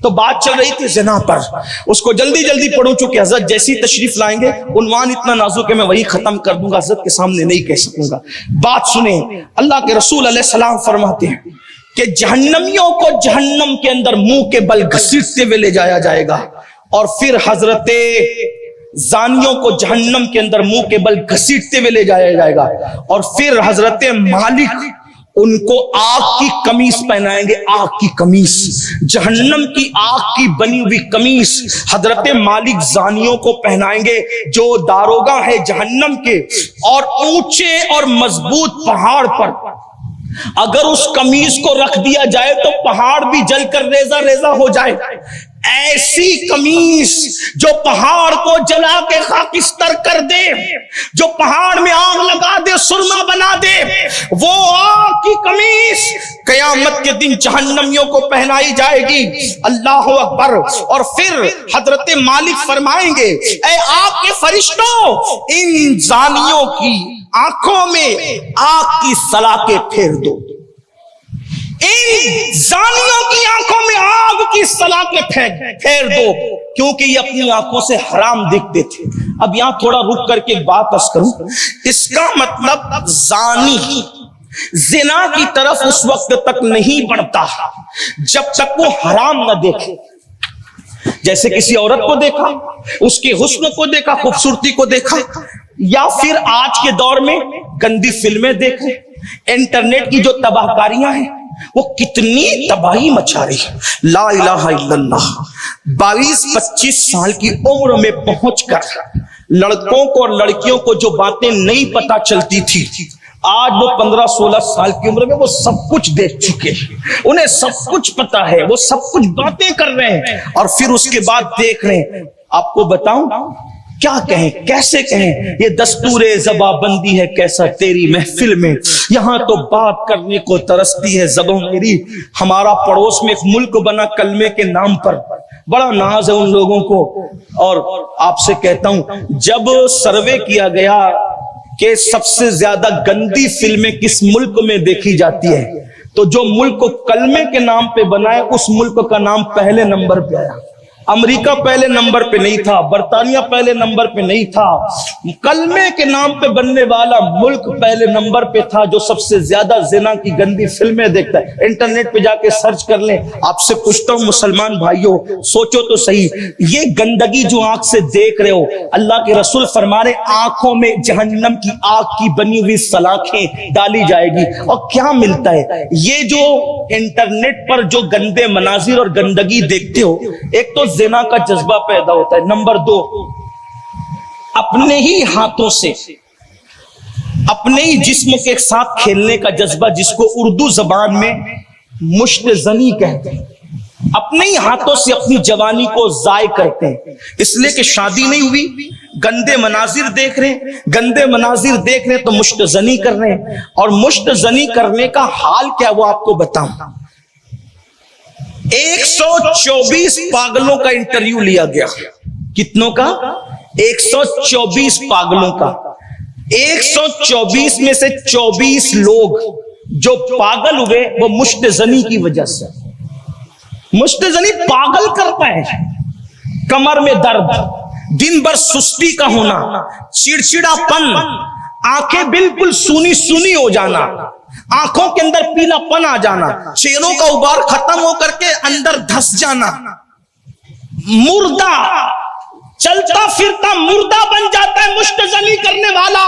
Speaker 3: تو بات چل رہی تھی زنا پر, اس کو جلدی جلدی پڑھوں چونکہ حضرت جیسی تشریف لائیں گے عنوان اتنا نازک ہے میں وہی ختم کر دوں گا, حضرت کے سامنے نہیں کہہ سکوں گا. بات سنیں, اللہ کے رسول علیہ السلام فرماتے ہیں کہ جہنمیوں کو جہنم کے اندر منہ کے بل گھسیٹتے ہوئے لے جایا جائے گا, اور پھر حضرت زانیوں کو جہنم کے اندر منہ کے بل گھسیٹتے ہوئے لے جایا جائے گا, اور پھر حضرت مالک ان کو آگ کی قمیص پہنائیں گے. آگ کی قمیص, جہنم کی آگ کی بنی ہوئی قمیص حضرت مالک زانیوں کو پہنائیں گے جو داروغہ ہے جہنم کے. اور اونچے اور مضبوط پہاڑ پر اگر اس قمیص کو رکھ دیا جائے تو پہاڑ بھی جل کر ریزہ ریزہ ہو جائے. ایسی قمیص جو پہاڑ کو جلا کے خاکستر کر دے, جو پہاڑ میں آگ لگا دے, سرما بنا دے, وہ آگ کی قمیص قیامت کے دن جہنمیوں کو پہنائی جائے گی. اللہ اکبر. اور پھر حضرت مالک فرمائیں گے اے آگ کے فرشتوں, ان زانیوں کی آنکھوں میں آگ کی سلاخیں پھیر دو. ان زانیوں کی آنکھوں میں آگ کی سلاخیں پھیر دو, کیونکہ یہ اپنی آنکھوں سے حرام دیکھتے تھے. اب یہاں تھوڑا رک کر کے ایک بات عرض کروں. اس کا مطلب زانی زنا کی طرف اس وقت تک نہیں بڑھتا جب تک وہ حرام نہ دیکھے. جیسے کسی عورت کو دیکھا, اس کے حسن کو دیکھا, خوبصورتی کو دیکھا, یا پھر آج کے دور میں گندی فلمیں دیکھیں, انٹرنیٹ کی جو تباہ کاریاں ہیں وہ کتنی تباہی مچا رہی ہے. لا الہ الا اللہ. 22-25 سال کی عمر میں پہنچ کر لڑکوں کو اور لڑکیوں کو جو باتیں نہیں پتا چلتی تھی, آج وہ 15-16 سال کی عمر میں وہ سب کچھ دیکھ چکے ہیں, انہیں سب کچھ پتا ہے, وہ سب کچھ باتیں کر رہے ہیں, اور پھر اس کے بعد دیکھ رہے ہیں. آپ کو بتاؤں
Speaker 1: کیا کہیں کیسے کہیں؟ یہ دستور زباں بندی ہے کیسا تیری محفل میں، یہاں تو بات کرنے کو ترستی ہے زبان میری۔ ہمارا پڑوس میں ایک ملک بنا کلمے کے نام پر، بڑا ناز ہے ان لوگوں کو۔ اور آپ سے کہتا ہوں، جب سروے کیا گیا کہ سب سے زیادہ گندی فلمیں کس ملک میں دیکھی جاتی ہے، تو جو ملک کو کلمے کے نام پہ بنائے اس ملک کا نام پہلے نمبر پہ آیا۔ امریکہ پہلے نمبر پہ نہیں تھا، برطانیہ پہلے نمبر پہ نہیں تھا، کلمے کے نام پہ بننے والا ملک پہلے نمبر پہ تھا جو سب سے زیادہ زنا کی گندی فلمیں دیکھتا ہے۔ انٹرنیٹ پہ جا کے سرچ کر لیں۔ آپ سے پوچھتا ہوں مسلمان بھائیوں، سوچو تو صحیح، یہ گندگی جو آنکھ سے دیکھ رہے ہو، اللہ کے رسول فرما رہے آنکھوں میں جہنم کی آگ کی بنی ہوئی سلاخیں ڈالی جائے گی، اور کیا ملتا ہے؟ یہ جو انٹرنیٹ پر جو گندے مناظر اور گندگی دیکھتے ہو، ایک تو زنا کا جذبہ پیدا ہوتا ہے، نمبر 2 اپنے ہی ہاتھوں سے اپنے ہی جسم کے ساتھ کھیلنے کا جذبہ، جس کو اردو زبان میں مشت زنی کہتے ہیں۔ اپنے ہی ہاتھوں سے اپنی جوانی کو ضائع کرتے ہیں، اس لیے کہ شادی نہیں ہوئی، گندے مناظر دیکھ رہے ہیں، گندے مناظر دیکھ رہے ہیں تو مشت زنی کر رہے ہیں۔ اور مشت زنی کرنے کا حال کیا وہ آپ کو بتاؤں۔ 124 پاگلوں کا انٹرویو لیا گیا۔ کتنوں کا؟ 124 پاگلوں کا۔ 124 میں سے 24 لوگ جو پاگل ہوئے وہ مشت زنی کی وجہ سے۔ مشت زنی پاگل کرتا ہے، کمر میں درد، دن بھر سستی کا ہونا، چڑچڑا پن، آنکھیں بالکل سونی سونی ہو جانا، آنکھوں کے اندر پیلا پن آ جانا، چہروں کا غبار ختم ہو کر کے اندر دھس جانا، مردہ چلتا پھرتا مردہ بن جاتا ہے مشت زنی کرنے والا۔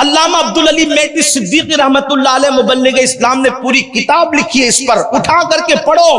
Speaker 1: علامہ عبدالعلی میٹی صدیقی رحمت اللہ علیہ مبلغ اسلام نے پوری کتاب لکھی ہے اس پر، اٹھا کر کے پڑھو۔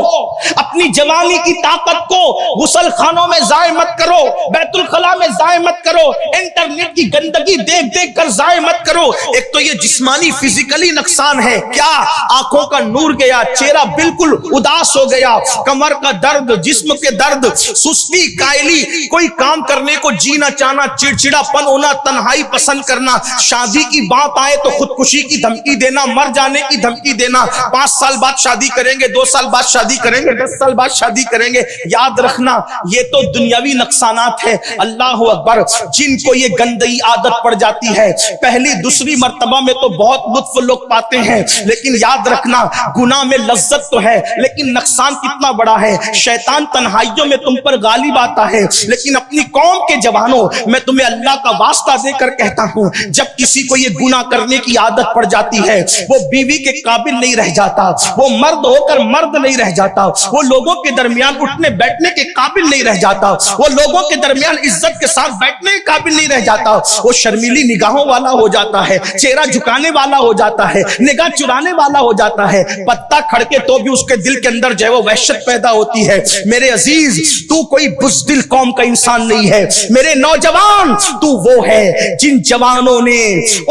Speaker 1: اپنی جوانی کی طاقت کو غسل خانوں میں ضائع مت کرو، بیت الخلاء میں ضائع مت کرو، انٹرنیٹ کی گندگی دیکھ دیکھ کر ضائع مت کرو۔ ایک تو یہ جسمانی فزیکلی نقصان ہے، کیا آنکھوں کا نور گیا، چہرہ بالکل اداس ہو گیا، کمر کا درد، جسم کے درد، سستی، کائلی، کوئی کام کرنے کو جی نہ چاہنا، چڑچڑا پن ہونا، تنہائی پسند کرنا، شادی کی بات آئے تو خودکشی کی دھمکی دینا، مر جانے کی دھمکی دینا، 5 سال بعد شادی کریں گے، 2 سال بعد شادی کریں گے، 10 سال بعد شادی کریں گے۔ یاد رکھنا یہ تو دنیاوی نقصانات ہے۔ اللہ اکبر، جن کو یہ گندی عادت پڑ جاتی ہے پہلی دوسری مرتبہ میں تو بہت لطف لوگ پاتے ہیں، لیکن یاد رکھنا گناہ میں لذت تو ہے لیکن نقصان کتنا بڑا ہے۔ شیطان تنہائیوں میں تم پر غالب آتا ہے، لیکن اپنی قوم کے جوانوں میں تمہیں اللہ کا واسطہ دے کر کہتا ہوں، جب کسی کو یہ گناہ کرنے کی عادت پڑ جاتی ہے وہ بیوی کے قابل نہیں رہ جاتا، وہ مرد ہو کر مرد نہیں رہ جاتا، وہ لوگوں کے درمیان اٹھنے بیٹھنے کے قابل نہیں رہ جاتا، وہ لوگوں کے درمیان عزت کے ساتھ بیٹھنے کے قابل نہیں رہ جاتا، وہ شرمیلی نگاہوں والا ہو جاتا ہے، چہرہ جھکانے والا ہو جاتا ہے، نگاہ چرانے والا ہو جاتا ہے، پتا کھڑکے تو بھی اس کے دل کے اندر جو ہے وہ وحشت پیدا ہوتی ہے۔ میرے عزیز، تو کوئی بزدل قوم کا انسان نہیں ہے، میرے نوجوان، تو وہ ہے جن جوانوں نے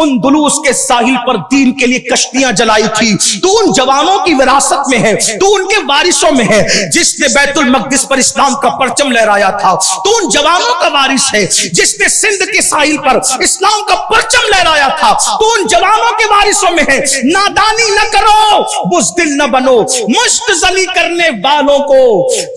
Speaker 1: اندلس کے ساحل پر دین کے لیے کشتیاں جلائی تھی، تو ان جوانوں کی وراثت میں ہے، تو ان کے وارثوں میں ہے، جس نے بیت المقدس پر اسلام کا پرچم لہرایا تھا، تو ان جوانوں کا وارث ہے، جس نے سندھ کے ساحل پر اسلام کا پرچم لہرایا تھا، تو ان جوانوں کے وارثوں میں ہے۔ نادانی نہ کرو، بزدل نہ بنو۔ مشت زنی کرنے والوں کو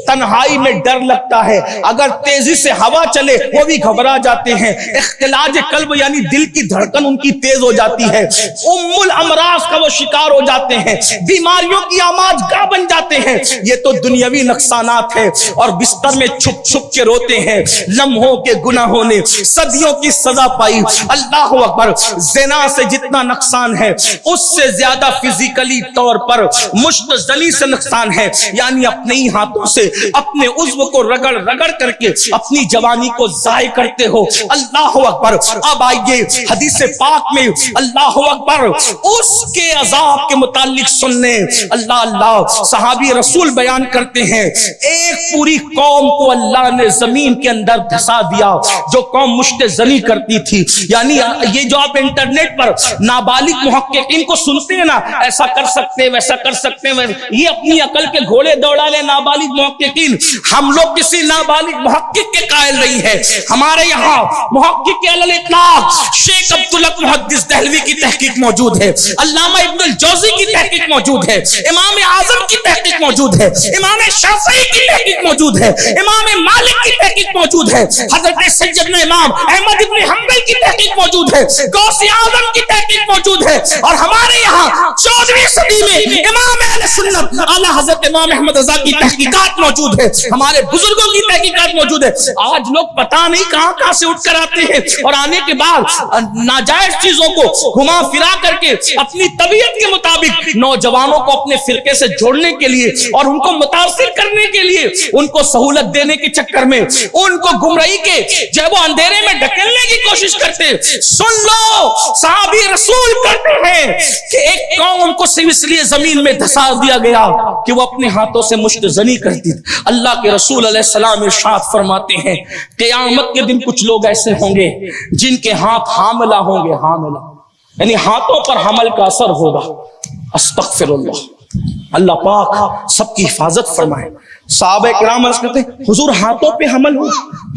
Speaker 1: تنہائی میں ڈر لگتا ہے، اگر تیزی سے ہوا چلے وہ بھی گھبرا جاتے ہیں، اختلاج قلب یعنی دل کی دھڑکن ان کی تیز ہو جاتی ہے، ام الامراض کا وہ شکار ہو جاتے ہیں، بیماریوں کی آماج گاہ بن جاتے ہیں۔ یہ تو دنیاوی نقصانات ہیں، اور بستر میں چھپ چھپ کے روتے ہیں، لمحوں کے گناہوں نے صدیوں کی سزا پائی۔ اللہ اکبر، زنا سے جتنا نقصان ہے اس سے زیادہ فزیکلی طور پر مشت زنی سے نقصان ہے، یعنی اپنے ہی ہاتھوں سے اپنے عضو کو رگڑ رگڑ کر کے اپنی جوانی کو ضائع کرتے ہو۔ اللہ اکبر۔ اب آئیے حدیث پاک میں اللہ اکبر اس کے عذاب کے متعلق سننے اللہ اللہ صحابی رسول بیان کرتے ہیں ایک پوری قوم کو اللہ نے زمین کے اندر دھسا دیا جو قوم مشت زنی کرتی تھی. یعنی یہ جو آپ انٹرنیٹ پر نابالغ محققین کو سنتے ہیں نا, ایسا کر سکتے ہیں ویسا کر سکتے ہیں, یہ اپنی عقل کے گھوڑے دوڑا لے نابالغ محققین. ہم لوگ کسی نابالغ محقق کے قائل نہیں ہے. ہمارے یہاں محقق کے علی الاطلاق شیخ عبداللہ محدث دہلوی کی تحقیق موجود ہے, علامہ ابن الجوزی کی تحقیق موجود ہے, امام اعظم کی تحقیق موجود ہے, امام شافعی کی تحقیق موجود ہے, امام مالک کی تحقیق موجود ہے, حضرت سیدنا امام احمد ابن حنبل کی تحقیق موجود ہے, غوث اعظم کی تحقیق موجود ہے. اور ہمارے یہاں 14ویں صدی میں امام اہل سنت اعلی حضرت امام احمد رضا کی تحقیقات موجود ہے, ہمارے بزرگوں کی تحقیقات موجود ہے. آج لوگ پتہ نہیں کہاں سے اٹھ کر آتے ہیں اور آنے کے بعد ناجائز چیزوں کو گھما پھرا کر کے اپنی طبیعت کے مطابق نوجوانوں کو اپنے فرقے سے جوڑنے کے لیے اور ان کو متاثر کرنے کے لیے ان کو سہولت دینے کے چکر میں ان کو گمراہی کے جب وہ اندھیرے میں ڈھکیلنے کی کوشش کرتے. سن لو, صحابی رسول کہتے ہیں کہ ایک قوم کو صرف اس لیے زمین میں دھسا دیا گیا کہ وہ اپنے ہاتھوں سے مشت زنی کرتی تھی. اللہ کے رسول علیہ السلام ارشاد فرماتے ہیں قیامت کے دن کچھ لوگ ایسے ہوں گے جن کے ہاتھ حاملہ ہوں گے, حاملہ یعنی ہاتھوں پر حمل کا اثر ہوگا. استغفر اللہ, اللہ پاک سب کی حفاظت فرمائے. صحابہ کرام عرض کرتے ہیں حضور ہاتھوں پہ حمل ہو,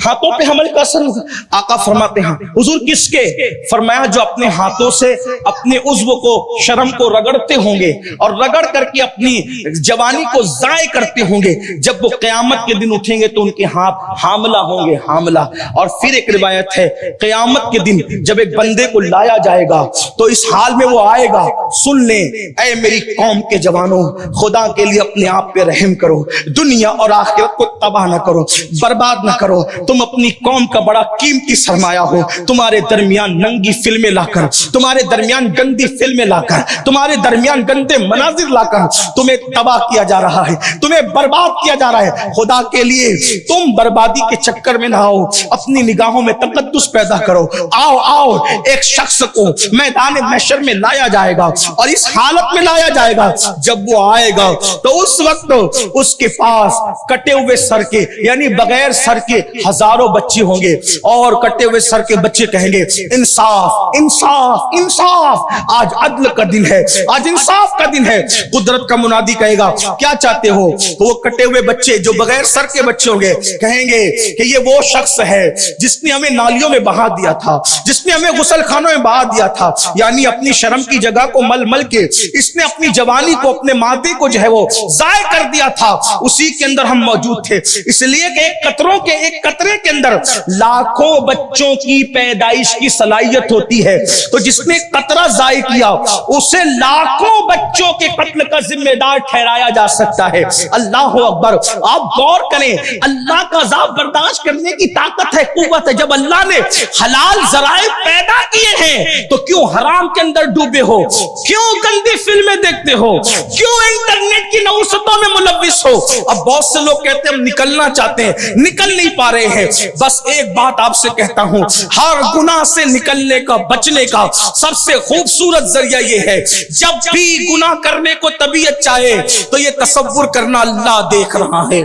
Speaker 1: ہاتھوں پہ حمل کا اثر ہوگا. آقا فرماتے ہیں حضور کس کے؟ فرمایا جو اپنے ہاتھوں سے اپنے عضو کو شرم کو رگڑتے ہوں گے اور رگڑ کر کے اپنی جوانی کو ضائع کرتے ہوں گے, جب وہ قیامت کے دن اٹھیں گے تو ان کے ہاتھ حاملہ ہوں گے, حاملہ. اور پھر ایک روایت ہے قیامت کے دن جب ایک بندے کو لایا جائے گا تو اس حال میں وہ آئے گا. سن لیں اے میری قوم کے جوانوں, خدا کے لیے اپنے آپ پہ رحم کرو, دنیا اور آخرت کو تباہ نہ کرو, برباد نہ کرو. تم اپنی قوم کا بڑا قیمتی سرمایہ ہو. تمہارے درمیان ننگی فلمیں لا کر, تمہارے درمیان گندی فلمیں لا کر, تمہارے درمیان گندے مناظر لا کر تمہیں تباہ کیا جا رہا ہے, تمہیں برباد کیا جا رہا ہے. خدا کے لیے تم بربادی کے چکر میں نہ آؤ, اپنی نگاہوں میں تقدس پیدا کرو. آؤ آؤ, ایک شخص کو میدان محشر میں لایا جائے گا اور اس حالت میں لایا جائے گا جب وہ آئے گا تو اس وقت اس کے پاس کٹے ہوئے سر کے یعنی بغیر سر کے ہزاروں بچے ہوں گے اور کٹے ہوئے سر کے بچے کہیں گے انصاف انصاف انصاف, آج عدل کا دن ہے, آج انصاف کا دن ہے. قدرت کا منادی کہے گا کیا چاہتے ہو؟ تو وہ کٹے ہوئے بچے جو بغیر سر کے بچے ہوں گے کہیں گے کہ یہ وہ شخص ہے جس نے ہمیں نالیوں میں بہا دیا تھا, جس نے ہمیں غسل خانوں میں بہا دیا تھا. یعنی اپنی شرم کی جگہ کو مل مل کے اس نے اپنی جوانی کو, اپنے مادے کو جو ہے وہ ضائع کر دیا تھا. اسی کے اندر ہم موجود تھے, اس لیے کہ ایک قطرے کے اندر لاکھوں بچوں کی پیدائش کی صلاحیت ہوتی ہے. تو جس نے قطرہ ضائع کیا اسے لاکھوں بچوں کے قتل کا ذمہ دار ٹھہرایا جا سکتا ہے. اللہ اکبر. آپ غور کریں, اللہ کا عذاب برداشت کرنے کی طاقت ہے, قوت ہے. جب اللہ نے حلال ذرائع پیدا کیے ہیں تو کیوں حرام کے اندر ڈوبے ہو, کیوں گندی فلمیں دیکھتے ہو, کیوں انٹرنیٹ کی نوستوں میں ملوث ہو؟ اب بہت سے لوگ کہتے ہیں ہم نکلنا چاہتے ہیں, نکل نہیں پا رہے ہیں. بس ایک بات آپ سے کہتا ہوں, ہر گناہ سے نکلنے کا, بچنے کا سب سے خوبصورت ذریعہ یہ ہے جب بھی گناہ کرنے کو طبیعت چاہے تو یہ تصور کرنا اللہ دیکھ رہا ہے.